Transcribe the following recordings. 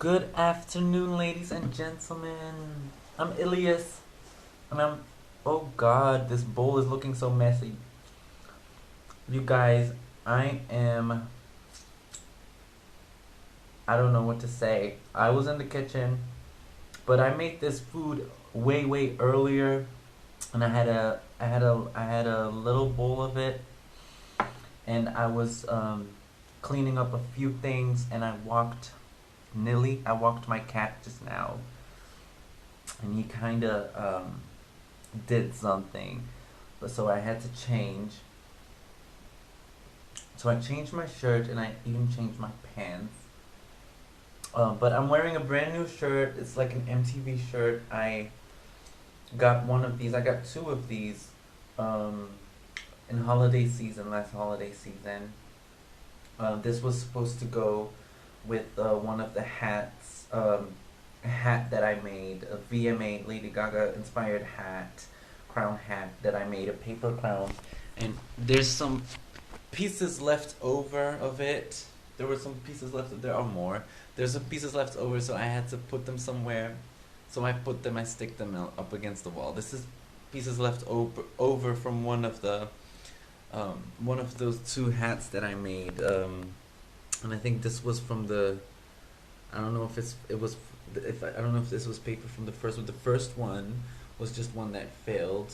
Good afternoon, ladies and gentlemen. I'm Ilias, and oh god, this bowl is looking so messy. You guys, I am. I don't know what to say. I was in the kitchen, but I made this food way earlier, and I had a little bowl of it, and I was cleaning up a few things, and I walked my cat just now, and he kind of did something, but so I had to change. So I changed my shirt and I even changed my pants. But I'm wearing a brand new shirt. It's like an MTV shirt. I got one of these. I got two of these in last holiday season. This was supposed to go with one of the hats, a hat that I made, a VMA Lady Gaga inspired hat, crown hat that I made, a paper crown. And there's some pieces left over of it. There were some pieces left. There are more. There's some pieces left over, so I had to put them somewhere. So I stick them up against the wall. This is pieces left over from one of those two hats that I made. And I think this was from the. I don't know I don't know if this was paper from the first one. The first one was just one that failed.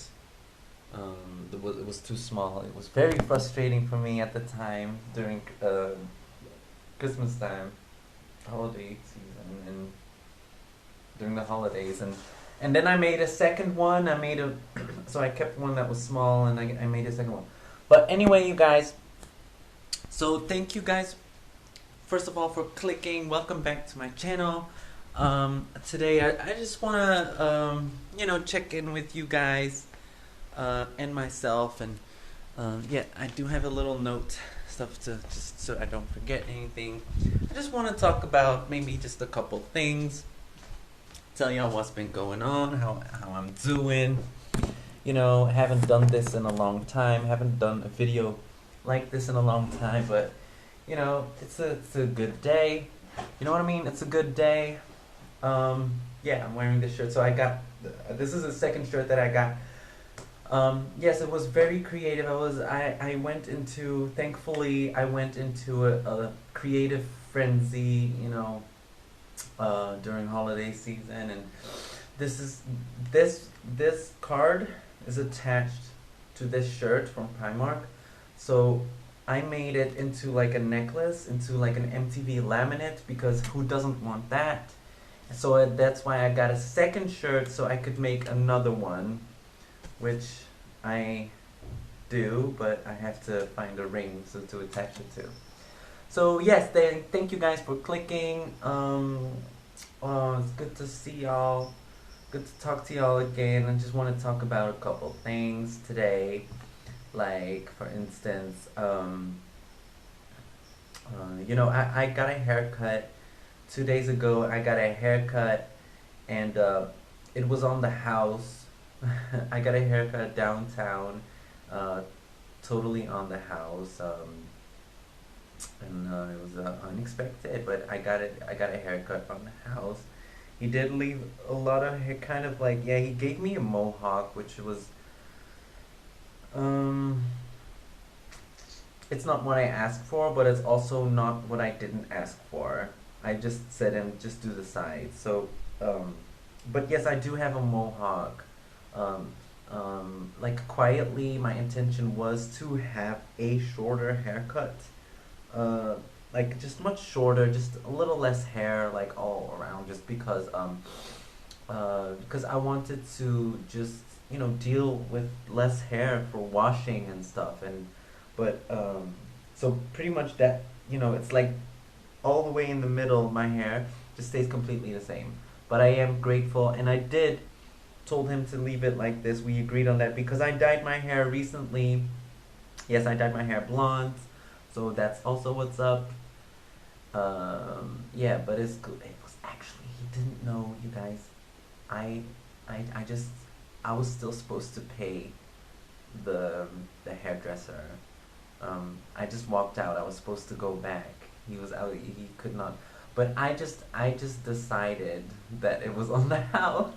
It was too small. It was very frustrating for me at the time during Christmas time, holiday season, and during the holidays, and then I made a second one. So I kept one that was small, and I made a second one. But anyway, you guys. So thank you guys, first of all, for clicking. Welcome back to my channel. Today I just wanna check in with you guys. And myself, and yeah, I do have a little note stuff to just so I don't forget anything. I just want to talk about maybe just a couple things, tell y'all what's been going on, how I'm doing. Haven't done this in a long time, haven't done a video like this in a long time, but it's a good day. You know what I mean? It's a good day. Yeah, I'm wearing this shirt, so I got this is the second shirt that I got. Yes, it was very creative. Thankfully, I went into a creative frenzy, during holiday season, and this card is attached to this shirt from Primark. So I made it into like a necklace, into like an MTV laminate, because who doesn't want that? So that's why I got a second shirt, so I could make another one, which I do, but I have to find a ring to attach it to. So yes, thank you guys for clicking. It's good to see y'all. Good to talk to y'all again. I just want to talk about a couple things today. Like, for instance, I got a haircut 2 days ago. I got a haircut, and it was on the house. I got a haircut downtown, totally on the house, and it was unexpected. But I got a haircut on the house. He did leave a lot of hair, kind of like, yeah. He gave me a mohawk, which was, it's not what I asked for, but it's also not what I didn't ask for. I just said, and just do the sides. So, but yes, I do have a mohawk. Like, quietly, my intention was to have a shorter haircut, like just much shorter, just a little less hair, like all around, just because I wanted to just deal with less hair for washing and stuff, but so pretty much that, it's like all the way in the middle, my hair just stays completely the same. But I am grateful, and I told him to leave it like this. We agreed on that because I dyed my hair recently. Yes, I dyed my hair blonde, so that's also what's up. Yeah, but it's good. It was actually, he didn't know, you guys. I was still supposed to pay the hairdresser. I just walked out. I was supposed to go back. He was out. He could not. But I just decided that it was on the house.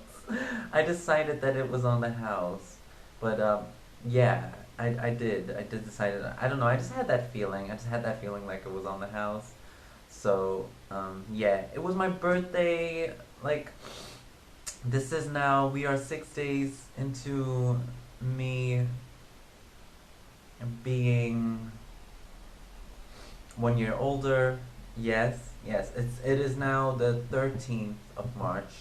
I decided that it was on the house. But yeah, I did decide it. I don't know. I just had that feeling. I just had that feeling like it was on the house. So yeah, it was my birthday. Like this is now we are 6 days into me being 1 year older. Yes, yes. It is now the 13th of March,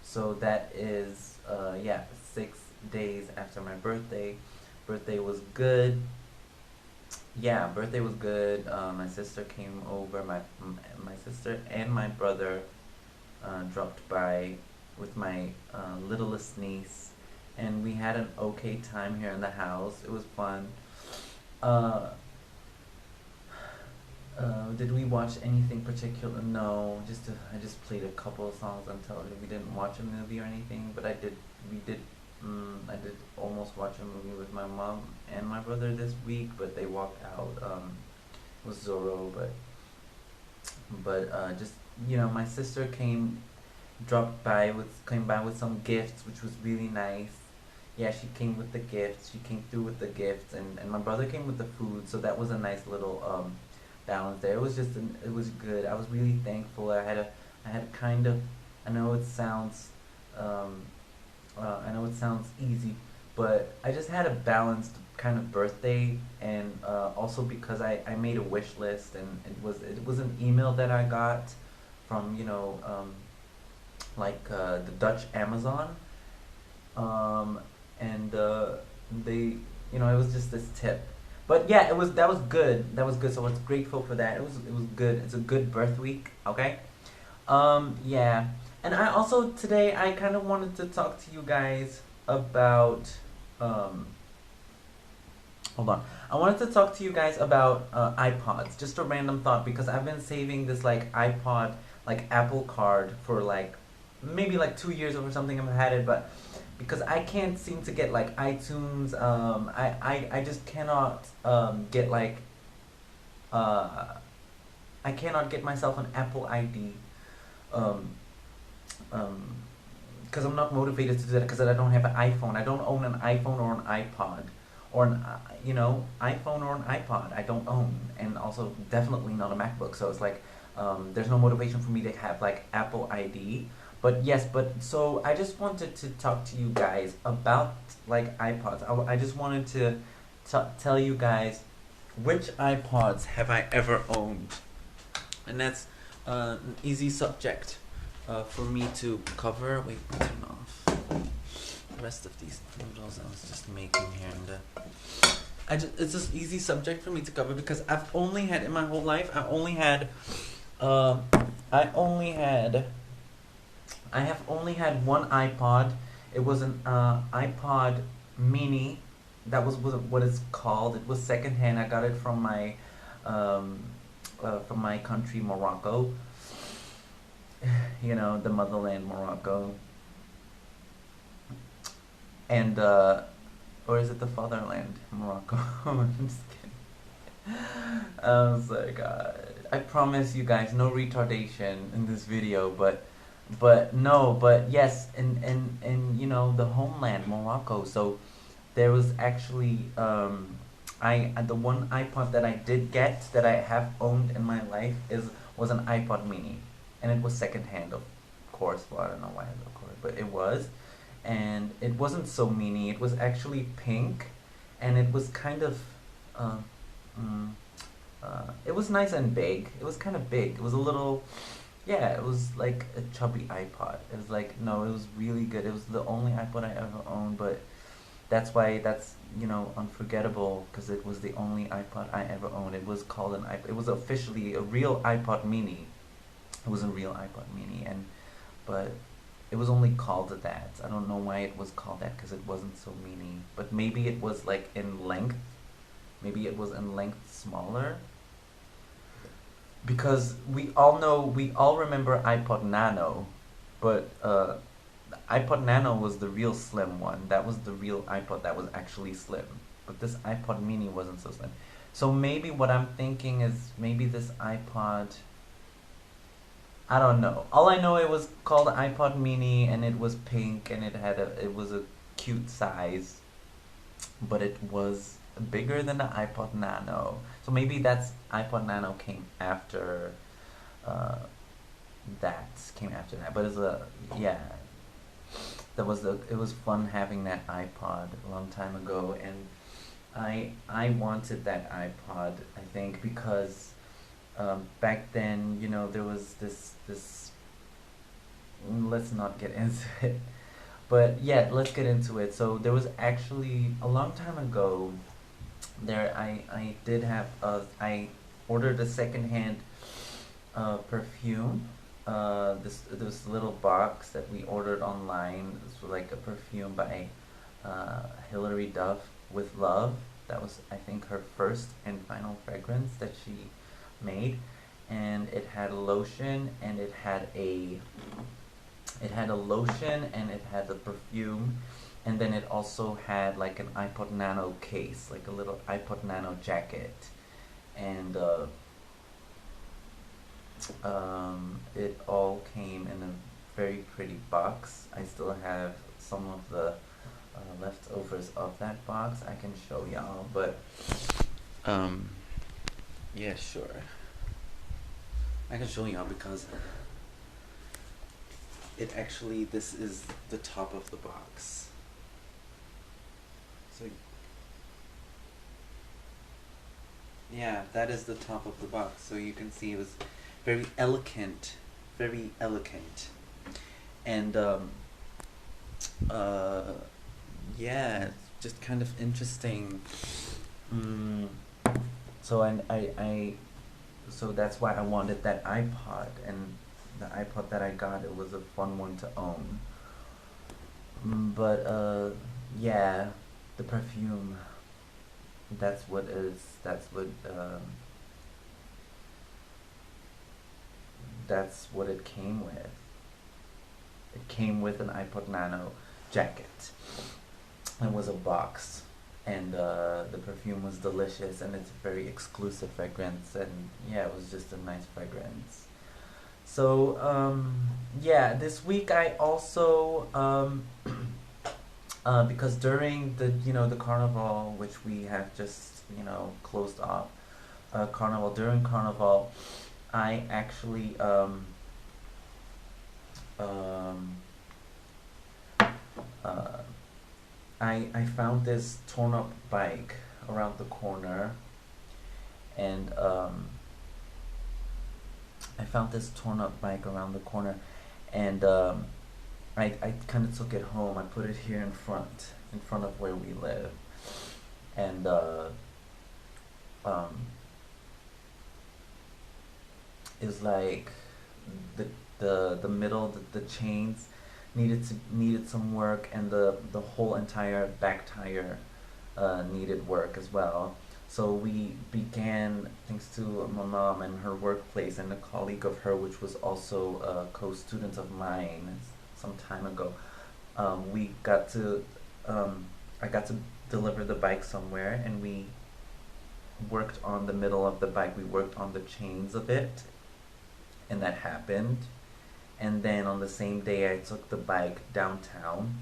so that is yeah, 6 days after my birthday. Birthday was good. Yeah, birthday was good. My sister came over. My sister and my brother dropped by with my littlest niece, and we had an okay time here in the house. It was fun. Uh, did we watch anything particular? No, I just played a couple of songs on television. We didn't watch a movie or anything, but I did. We did. I did almost watch a movie with my mom and my brother this week, but they walked out. It was Zorro, but just my sister came by with some gifts, which was really nice. Yeah, she came with the gifts. She came through with the gifts, and my brother came with the food. So that was a nice little balance there. It was it was good. I was really thankful. I had kind of. I know it sounds I know it sounds easy, but I just had a balanced kind of birthday, and also because I made a wish list, and it was an email that I got from like the Dutch Amazon, and they it was just this tip. But yeah, it was that was good. That was good. So I was grateful for that. It was good. It's a good birth week. Okay. Yeah. And I also today I kind of wanted to talk to you guys about hold on. I wanted to talk to you guys about iPods. Just a random thought because I've been saving this like iPod like Apple card for like maybe like 2 years or something. I've had it, but because I can't seem to get like iTunes, I just cannot get like uh, I cannot get myself an Apple ID. Um, because I'm not motivated to do that because I don't have an iPhone. I don't own an iPhone or an iPod or an iPhone or an iPod. I don't own, and also definitely not a MacBook. So it's like there's no motivation for me to have like Apple ID. But yes, but so I just wanted to talk to you guys about like iPods. I just wanted to tell you guys which iPods have I ever owned, and that's an easy subject for me to cover. Wait, turn off the rest of these noodles I was just making here and there. It's just easy subject for me to cover because I've only had in my whole life I have only had one iPod. It was an iPod Mini. That was what it's called. It was secondhand. I got it from my country, Morocco. The motherland, Morocco. And or is it the fatherland, Morocco? I'm just kidding. I'm sorry, God. I promise you guys, no retardation in this video, but no, but yes, in the homeland, Morocco. So there was actually the one iPod that I did get that I have owned in my life was an iPod Mini, and it was secondhand, of course. Well, I don't know why, of course, but it was, and it wasn't so mini. It was actually pink, and it was kind of uh, mm, it was nice and big. It was kind of big. It was a little. Yeah, it was like a chubby iPod. It was like, no, it was really good. It was the only iPod I ever owned, but that's why that's, unforgettable because it was the only iPod I ever owned. It was called an iPod. It was officially a real iPod Mini. It was a real iPod Mini, but it was only called that. I don't know why it was called that because it wasn't so mini. But maybe it was like in length. Maybe it was in length smaller. Because we all remember iPod Nano, but iPod Nano was the real slim one. That was the real iPod that was actually slim. But this iPod Mini wasn't so slim. So maybe what I'm thinking is maybe this iPod I don't know. All I know, it was called iPod Mini, and it was pink, and it was a cute size, but it was bigger than the iPod Nano. So maybe that's iPod Nano uh, came after that. But it's a yeah. It was fun having that iPod a long time ago, and I wanted that iPod, I think, because back then, there was this. Let's not get into it, but yeah, let's get into it. So there was actually a long time ago. I did have I ordered a secondhand perfume. This little box that we ordered online. This was like a perfume by Hilary Duff, with Love. That was, I think, her first and final fragrance that she made, and it had lotion, and it had a lotion, and it had the perfume, and then it also had like an iPod Nano case, like a little iPod Nano jacket, and it all came in a very pretty box. I still have some of the leftovers of that box. I can show y'all, but yeah, sure. I can show y'all because this is the top of the box. So yeah, that is the top of the box. So you can see it was very elegant, very elegant, and yeah, it's just kind of interesting. So so that's why I wanted that iPod, and the iPod that I got, it was a fun one to own. But yeah, the perfume. That's what it came with. It came with an iPod Nano jacket. It was a box, and the perfume was delicious, and it's a very exclusive fragrance, and yeah, it was just a nice fragrance. So yeah, this week I also because during the carnival, which we have just closed off, during carnival, I actually um, uh, I found this torn up bike around the corner, and I found this torn up bike around the corner, and I kind of took it home. I put it here in front of where we live, and um, it was like the the middle, the chains needed some work, and the whole entire back tire needed work as well. So we began, thanks to my mom and her workplace and a colleague of her, which was also a co-student of mine some time ago. We got to I got to deliver the bike somewhere, and we worked on the middle of the bike. We worked on the chains of it, and that happened. And then on the same day, I took the bike downtown,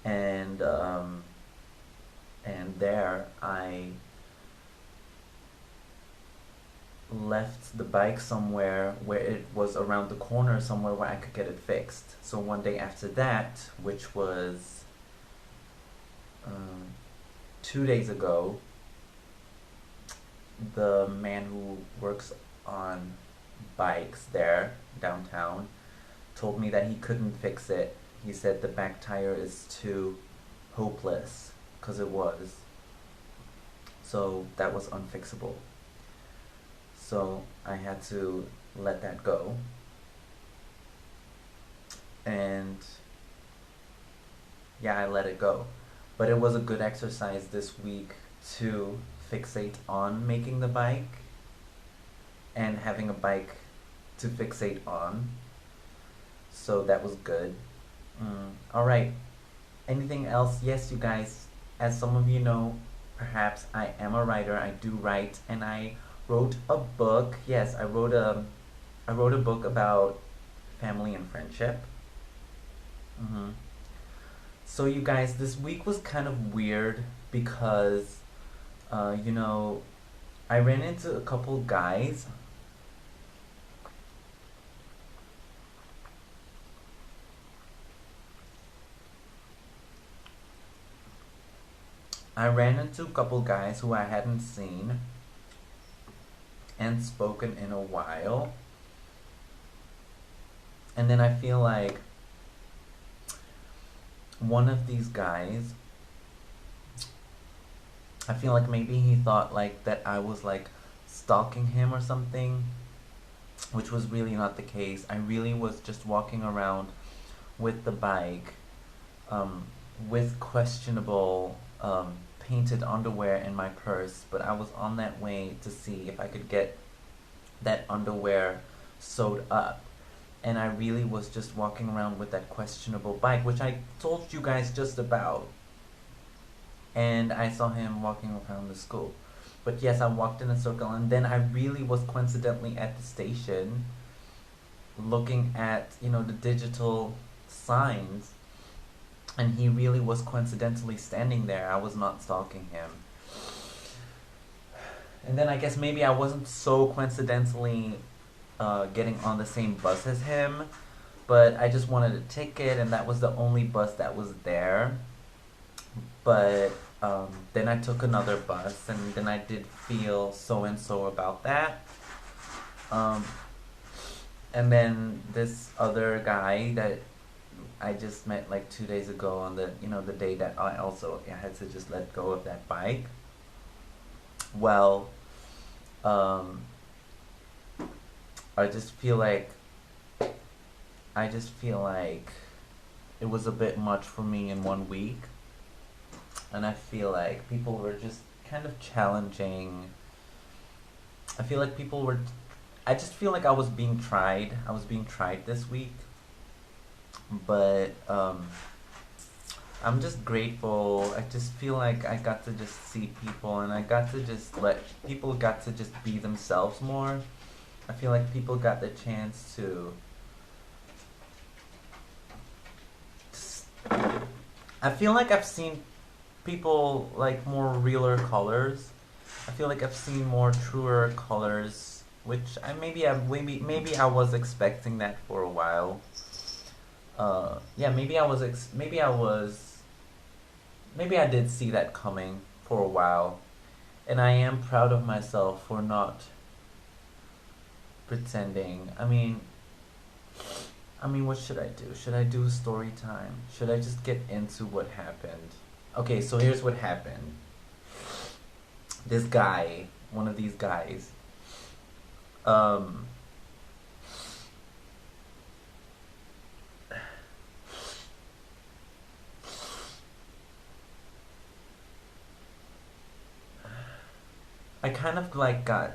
and there I left the bike somewhere where it was around the corner, somewhere where I could get it fixed. So one day after that, which was 2 days ago, the man who works on bikes there downtown told me that he couldn't fix it. He said the back tire is too hopeless, because it was. So that was unfixable. So I had to let that go. And yeah, I let it go. But it was a good exercise this week to fixate on making the bike and having a bike to fixate on. So that was good. Alright. Anything else? Yes, you guys, as some of you know, perhaps I am a writer. I do write, and I wrote a book. Yes, I wrote I wrote a book about family and friendship. hmm So you guys, this week was kind of weird because, you know, I ran into a couple guys. I ran into a couple guys who I hadn't seen and spoken in a while. And then I feel like one of these guys, I feel like maybe he thought like that I was like stalking him or something, which was really not the case. I really was just walking around with the bike, um, with questionable painted underwear in my purse, but I was on that way to see if I could get that underwear sewed up. And I really was just walking around with that questionable bike, which I told you guys just about. And I saw him walking around the school. But yes, I walked in a circle, and then I really was coincidentally at the station looking at, the digital signs, and he really was coincidentally standing there. I was not stalking him. And then I guess maybe I wasn't so coincidentally getting on the same bus as him, but I just wanted a ticket, and that was the only bus that was there. But then I took another bus, and then I did feel so and so about that. Um, and then this other guy that I just met like 2 days ago on the day that I also had to just let go of that bike. Well, um, I just feel like it was a bit much for me in 1 week, and I feel like people were just kind of challenging. I feel like people were. I just feel like I was being tried. I was being tried this week, but I'm just grateful. I just feel like I got to just see people, and I got to just let people got to just be themselves more. I feel like people got the chance to. I feel like I've seen people like more realer colors. I feel like I've seen more truer colors, which maybe I was expecting that for a while. Yeah, maybe I did see that coming for a while, and I am proud of myself for not pretending. I mean, what should I do? Should I do story time? Should I just get into what happened? Okay, so here's what happened. This guy, one of these guys, um, I kind of like got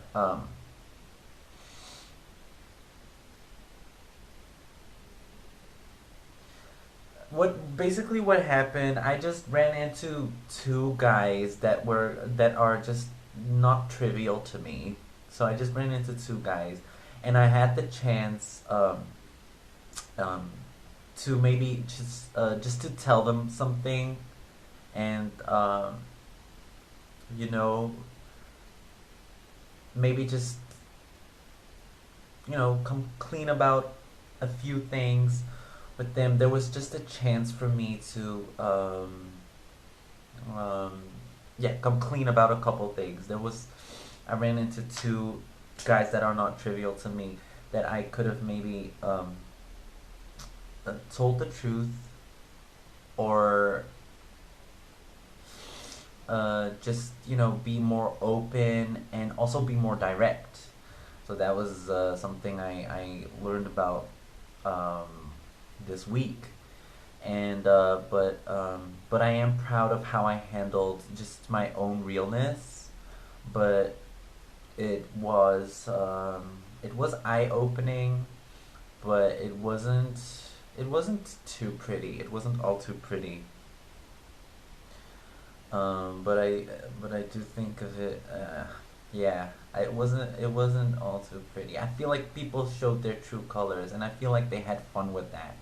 what happened. I just ran into two guys that are just not trivial to me. So I just ran into two guys, and I had the chance um to maybe just to tell them something, and you know maybe just come clean about a few things with them. There was just a chance for me to um, yeah, come clean about a couple things. I ran into two guys that are not trivial to me, that I could have maybe told the truth, or just be more open and also be more direct. So that was something I learned about this week. And but I am proud of how I handled just my own realness. But it was eye opening, but it wasn't too pretty. It wasn't all too pretty. But I do think of it. Yeah, it wasn't all too pretty. I feel like people showed their true colors, and I feel like they had fun with that.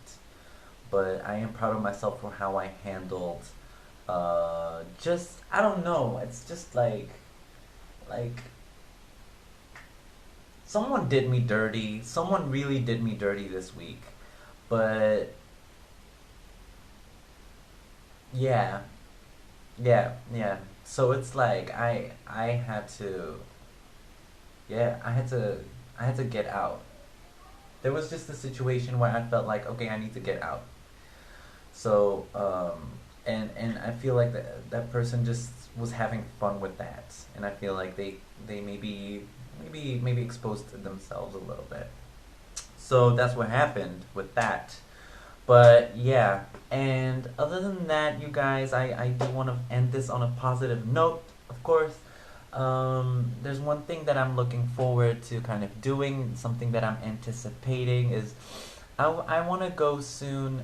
But I am proud of myself for how I handled. Just I don't know. It's just like someone did me dirty. Someone really did me dirty this week. But yeah, yeah. So it's like I had to, yeah, I had to get out. There was just a situation where I felt like, okay, I need to get out. So and I feel like that person just was having fun with that, and I feel like they maybe exposed themselves a little bit. So that's what happened with that. But yeah, and other than that, you guys, I do want to end this on a positive note, of course. There's one thing that I'm looking forward to kind of doing, something that I'm anticipating is I want to go soon.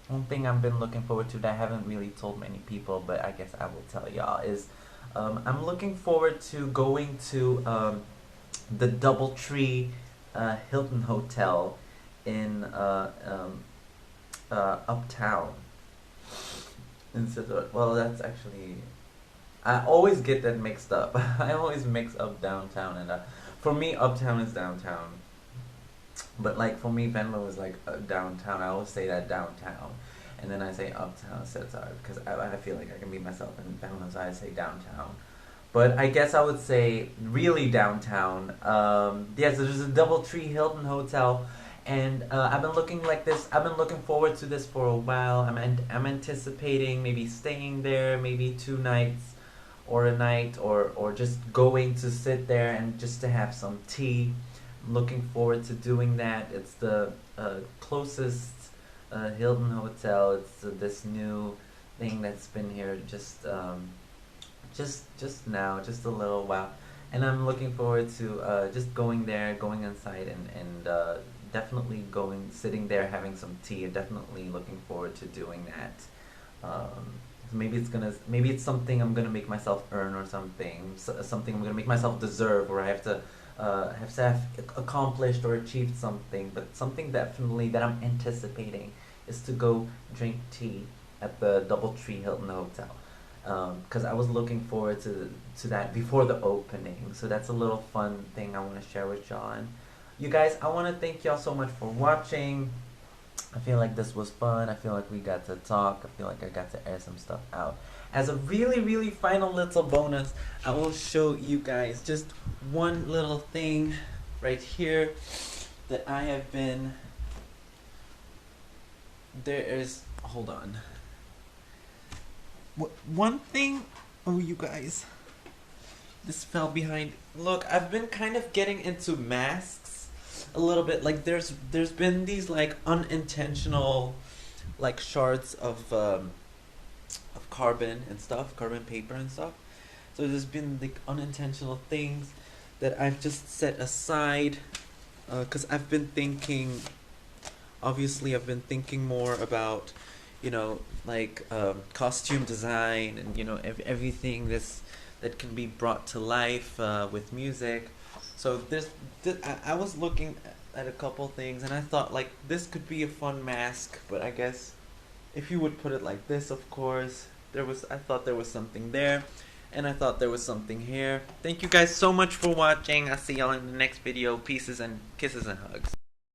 One thing I've been looking forward to that I haven't really told many people, but I guess I will tell y'all, is I'm looking forward to going to the Doubletree Hilton Hotel in Uptown. Well, that's actually, I always get that mixed up. I always mix up downtown and for me, Uptown is downtown. But like for me, Venlo is like downtown. I always say that downtown, and then I say Uptown. So it's hard because I feel like I can be myself in Venlo, so I say downtown. But I guess I would say really downtown. Yes, there's a DoubleTree Hilton Hotel, and I've been looking like this. I've been looking forward to this for a while. I'm anticipating maybe staying there, maybe 2 nights, or a night, or just going to sit there and just to have some tea. I'm looking forward to doing that. It's the closest Hilton Hotel. It's this new thing that's been here just now, just a little while, and I'm looking forward to just going there, going inside, and definitely sitting there, having some tea. And definitely looking forward to doing that. Maybe it's something I'm gonna make myself earn, or something I'm gonna make myself deserve, or I have to have accomplished or achieved something. But something definitely that I'm anticipating is to go drink tea at the DoubleTree Hilton Hotel. Because I was looking forward to that before the opening. So that's a little fun thing I want to share with y'all. And you guys, I want to thank y'all so much for watching. I feel like this was fun. I feel like we got to talk. I feel like I got to air some stuff out. As a really, really final little bonus, I will show you guys just one little thing right here that I have been... Hold on. One thing, oh you guys, this fell behind. Look, I've been kind of getting into masks a little bit. Like there's been these like unintentional like shards of carbon and stuff, carbon paper and stuff. So there's been like unintentional things that I've just set aside because I've been thinking. Obviously, I've been thinking more about, like costume design and everything that can be brought to life with music. So I was looking at a couple things, and I thought like this could be a fun mask. But I guess if you would put it like this, of course, I thought there was something there, and I thought there was something here. Thank you guys so much for watching. I'll see y'all in the next video. Pieces and kisses and hugs.